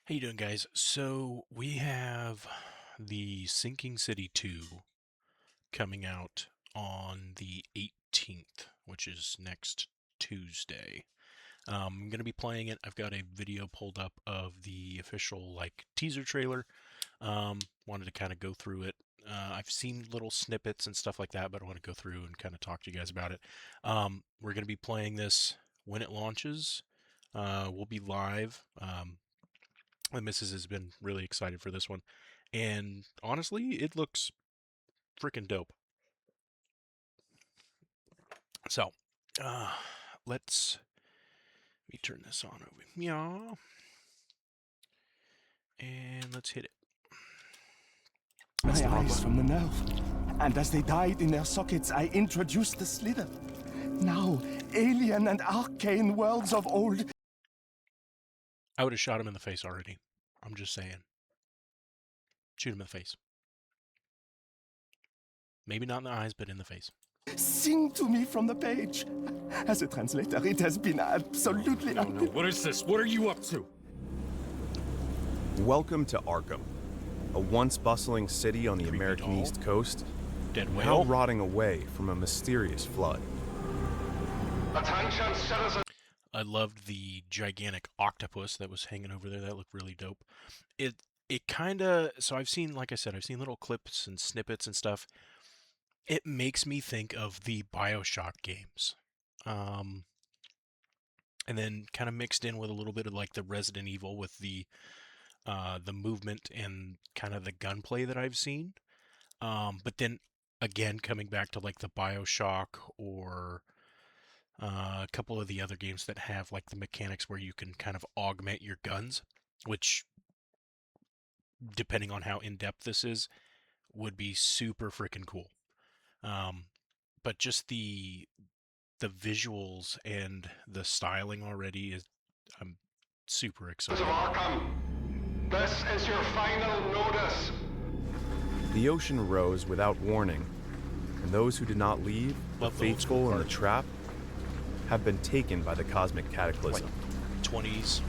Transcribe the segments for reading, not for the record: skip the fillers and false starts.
How you doing, guys? So we have the Sinking City 2 coming out on the 18th, which is next Tuesday. I'm going to be playing it. I've got a video pulled up of the official teaser trailer. Wanted to kind of go through it. I've seen little snippets and stuff like that, but I want to go through and kind of talk to you guys about it. We're going to be playing this when it launches. We'll be live. The missus has been really excited for this one. And honestly, it looks freaking dope. So, uh, let's let me turn this on over. Yeah. And let's hit it. My eyes from the nerve. And as they died in their sockets, I introduced the slither. Now, alien and arcane worlds of old. I would have shot him in the face already. I'm just saying. Shoot him in the face. Maybe not in the eyes, but in the face. Sing to me from the page. As a translator, it has been absolutely... No, what is this? What are you up to? Welcome to Arkham, a once bustling city on the Creepy American doll. East Coast, Dead now whale. rotting away from a mysterious flood. Attention citizens. I loved the gigantic octopus that was hanging over there. That looked really dope. It kind of, so I've seen, like I said, I've seen little clips and snippets and stuff. It makes me think of the BioShock games. And then kind of mixed in with a little bit of like the Resident Evil with the movement and kind of the gunplay that I've seen. But then again, coming back to like the BioShock or a couple of the other games that have like the mechanics where you can kind of augment your guns, which, depending on how in-depth this is, would be super freaking cool. But just the visuals and the styling already is, I'm super excited. Of Arkham, this is your final notice. The ocean rose without warning, and those who did not leave, the Love the old school faithful and the cards. trapped, have been taken by the cosmic cataclysm. 20s,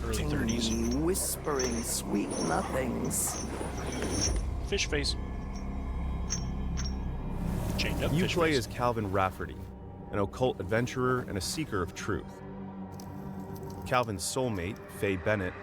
early Tempting 30s. me, whispering sweet nothings. Fish face. Chained up You fish play face. as Calvin Rafferty, an occult adventurer and a seeker of truth. Calvin's soulmate, Faye Bennett,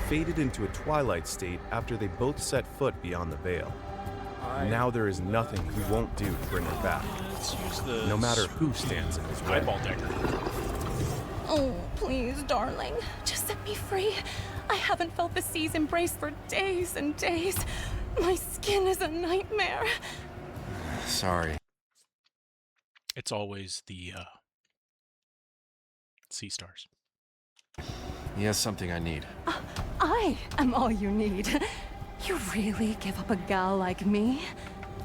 faded into a twilight state after they both set foot beyond the veil. Now there is nothing he won't do to bring her back, Let's use the no matter who stands in his way. eyeball dagger. Oh, please, darling. Just set me free. I haven't felt the sea's embrace for days and days. My skin is a nightmare. Sorry. It's always the sea stars. He has something I need. I am all you need. You really give up a gal like me?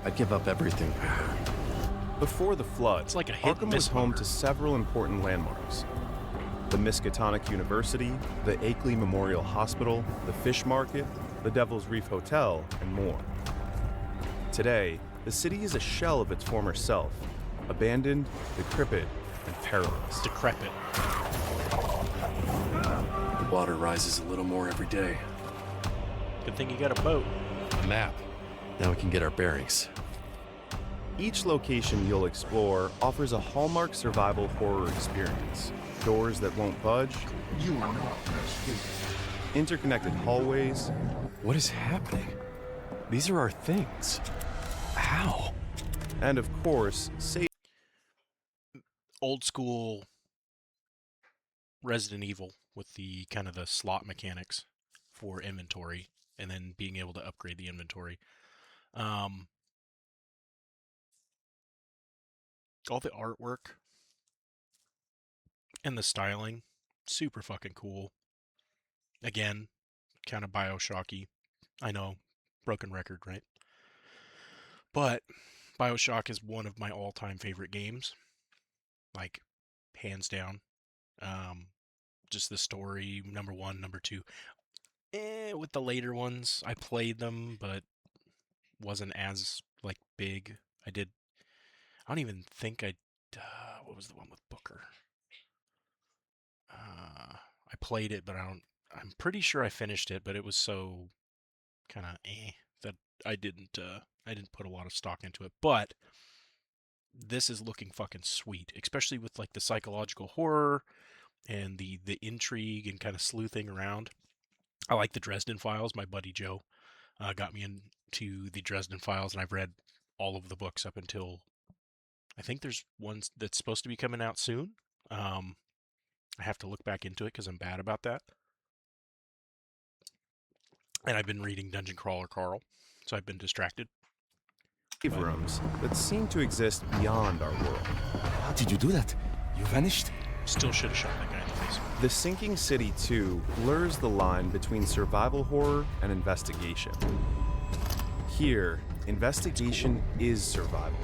I'd give up everything for her. Before the flood, It's like a hidden Arkham was home misnomer. to several important landmarks. The Miskatonic University, the Akeley Memorial Hospital, the Fish Market, the Devil's Reef Hotel, and more. Today, the city is a shell of its former self, abandoned, decrepit, and perilous. Decrepit. The water rises a little more every day. Good thing you got a boat. A map. Now we can get our bearings. Each location you'll explore offers a hallmark survival horror experience. Doors that won't budge, interconnected hallways, What is happening? These are our things. How? and of course, safe. Old school Resident Evil with the kind of the slot mechanics for inventory and then being able to upgrade the inventory. All the artwork and the styling, super fucking cool. Again, kind of BioShocky. I know, broken record, right? But BioShock is one of my all-time favorite games. Like, hands down. Just the story, number one, number two. With the later ones, I played them, but wasn't as, like, big. I don't even think what was the one with Booker? I played it, but I I'm pretty sure I finished it, but it was so kind of that I didn't put a lot of stock into it. But this is looking fucking sweet, especially with like the psychological horror and the intrigue and kind of sleuthing around. I like the Dresden Files. My buddy Joe got me into the Dresden Files, and I've read all of the books up until I think there's one that's supposed to be coming out soon. I have to look back into it because I'm bad about that. And I've been reading Dungeon Crawler Carl, so I've been distracted. Rooms that seem to exist beyond our world. How did you do that? You vanished? Still should have shot that guy in the face. The Sinking City 2 blurs the line between survival horror and investigation. Here, investigation is survival.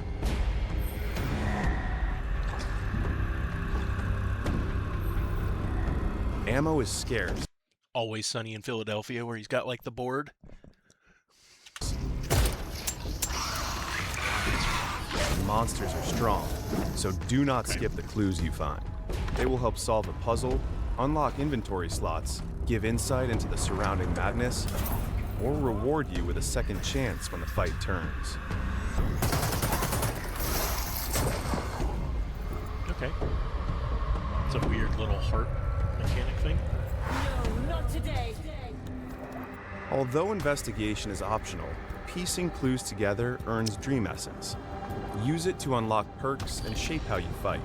Ammo is scarce. Always Sunny in Philadelphia, where he's got like the board. Monsters are strong, so do not skip the clues you find. They will help solve a puzzle, unlock inventory slots, give insight into the surrounding madness, or reward you with a second chance when the fight turns. Okay. It's a weird little heart mechanic thing. No, not today. Although investigation is optional, piecing clues together earns Dream Essence. Use it to unlock perks and shape how you fight.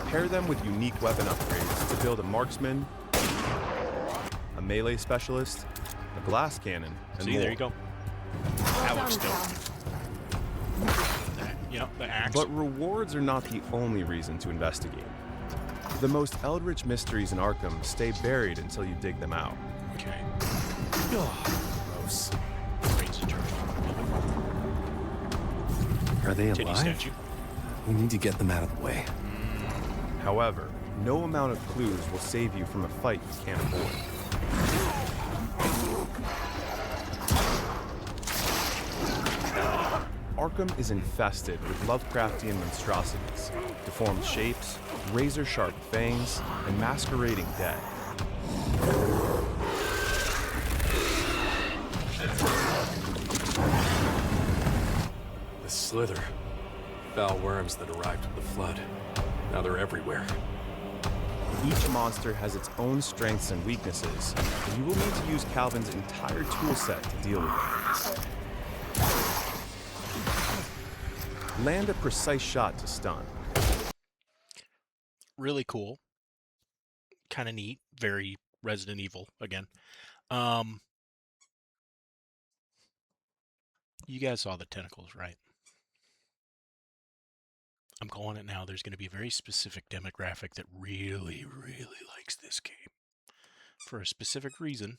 Pair them with unique weapon upgrades to build a marksman, a melee specialist, a glass cannon, and See, more. there you go. That looks dope. Yep, the axe. But rewards are not the only reason to investigate. The most eldritch mysteries in Arkham stay buried until you dig them out. Okay. Gross. Raise the charge. Are they Titty alive? statue. We need to get them out of the way. However, no amount of clues will save you from a fight you can't avoid. Arkham is infested with Lovecraftian monstrosities, deformed shapes, razor-sharp fangs, and masquerading dead. The Slither. Foul worms that arrived with the flood. Now they're everywhere. Each monster has its own strengths and weaknesses, and you will need to use Calvin's entire toolset to deal with them. Land a precise shot to stun. Really cool. Kind of neat. Very Resident Evil again. You guys saw the tentacles, right? I'm calling it now. There's going to be a very specific demographic that really, really likes this game for a specific reason.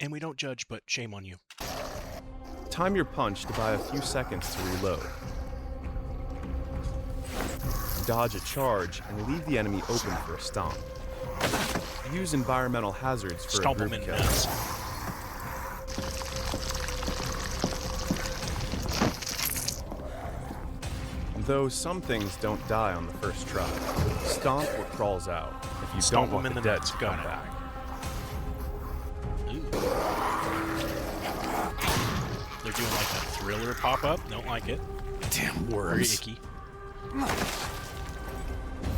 And we don't judge, but shame on you. Time your punch to buy a few seconds to reload. Dodge a charge and leave the enemy open for a stomp. Use environmental hazards for Stomp a them group in kill. nuts. Though some things don't die on the first try. Stomp what crawls out if you Stomp don't want them the in the dead nuts. to Got come it. back. Ooh. They're doing like a thriller pop-up. Don't like it. Damn Very worms. icky.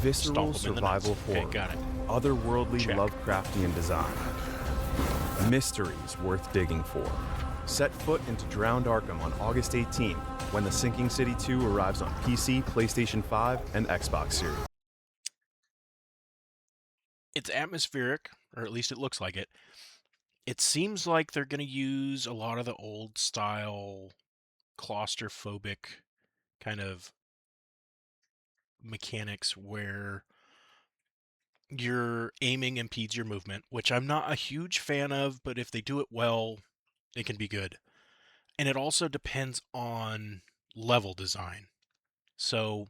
Visceral Stomp 'em in the nuts. survival horror. Okay, got it. Otherworldly Check. Lovecraftian design. Mysteries worth digging for. Set foot into Drowned Arkham on August 18th when The Sinking City 2 arrives on PC, PlayStation 5, and Xbox Series. It's atmospheric, or at least it looks like it. It seems like they're going to use a lot of the old style claustrophobic kind of mechanics where your aiming impedes your movement, which I'm not a huge fan of, but if they do it well, it can be good. And it also depends on level design. So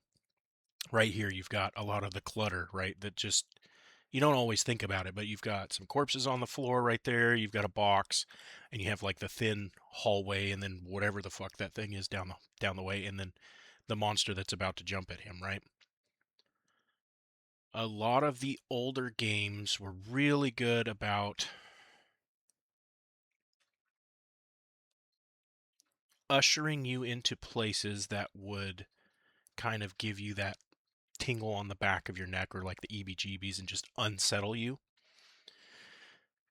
right here, you've got a lot of the clutter, right? That just, you don't always think about it, but you've got some corpses on the floor right there. You've got a box, and you have like the thin hallway, and then whatever the fuck that thing is down the way, and then the monster that's about to jump at him, right? a lot of the older games were really good about ushering you into places that would kind of give you that tingle on the back of your neck or like the EBGBs and just unsettle you.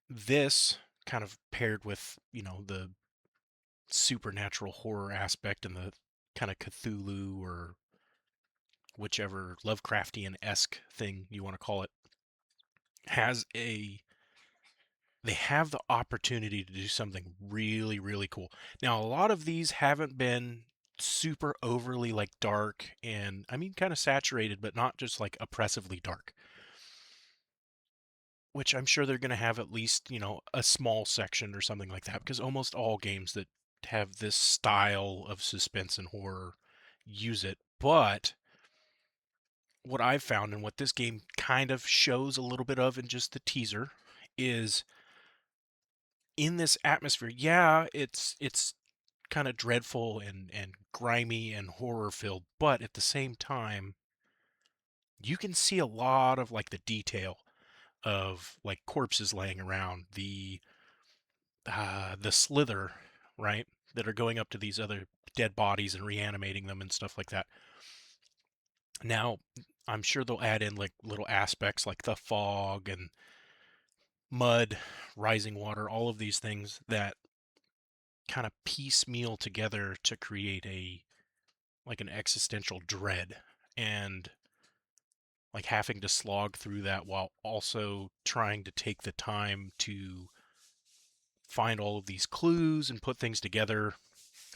This kind of paired with, the supernatural horror aspect and the kind of Cthulhu or whichever Lovecraftian-esque thing you want to call it, they have the opportunity to do something really, really cool. Now, a lot of these haven't been super overly like dark and kind of saturated, but not just like oppressively dark. Which I'm sure they're going to have at least, a small section or something like that, because almost all games that have this style of suspense and horror use it. But what I've found and what this game kind of shows a little bit of in just the teaser is in this atmosphere, yeah, it's kind of dreadful and grimy and horror filled, but at the same time, you can see a lot of like the detail of like corpses laying around, the slither, right, that are going up to these other dead bodies and reanimating them and stuff like that. Now, I'm sure they'll add in like little aspects like the fog and mud, rising water, all of these things that kind of piecemeal together to create an existential dread and like having to slog through that while also trying to take the time to find all of these clues and put things together.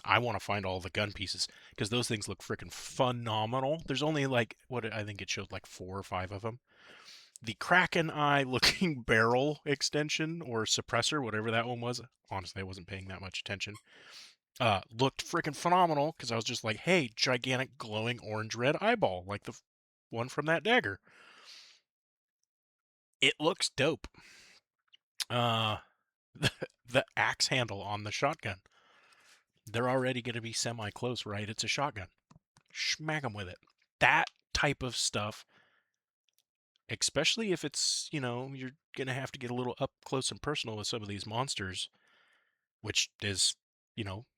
I want to find all the gun pieces because those things look freaking phenomenal. There's only like what I think it showed like 4 or 5 of them. The Kraken Eye looking barrel extension or suppressor, whatever that one was. Honestly, I wasn't paying that much attention. Looked freaking phenomenal because I was just like, hey, gigantic glowing orange red eyeball like the one from that dagger. It looks dope. The axe handle on the shotgun. They're already going to be semi-close, right? It's a shotgun. Smack them with it. That type of stuff, especially if it's, you're going to have to get a little up close and personal with some of these monsters, which is,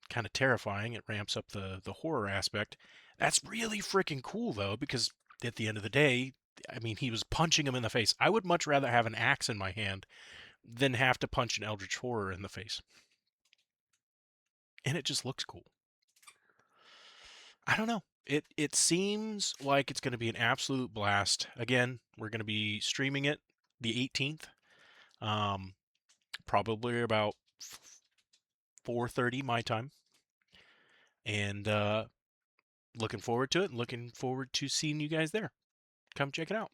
kind of terrifying. It ramps up the horror aspect. That's really freaking cool, though, because at the end of the day, he was punching him in the face. I would much rather have an axe in my hand than have to punch an eldritch horror in the face. And it just looks cool. I don't know. It seems like it's going to be an absolute blast. Again, we're going to be streaming it the 18th. Probably about 4:30 my time. And looking forward to it and looking forward to seeing you guys there. Come check it out.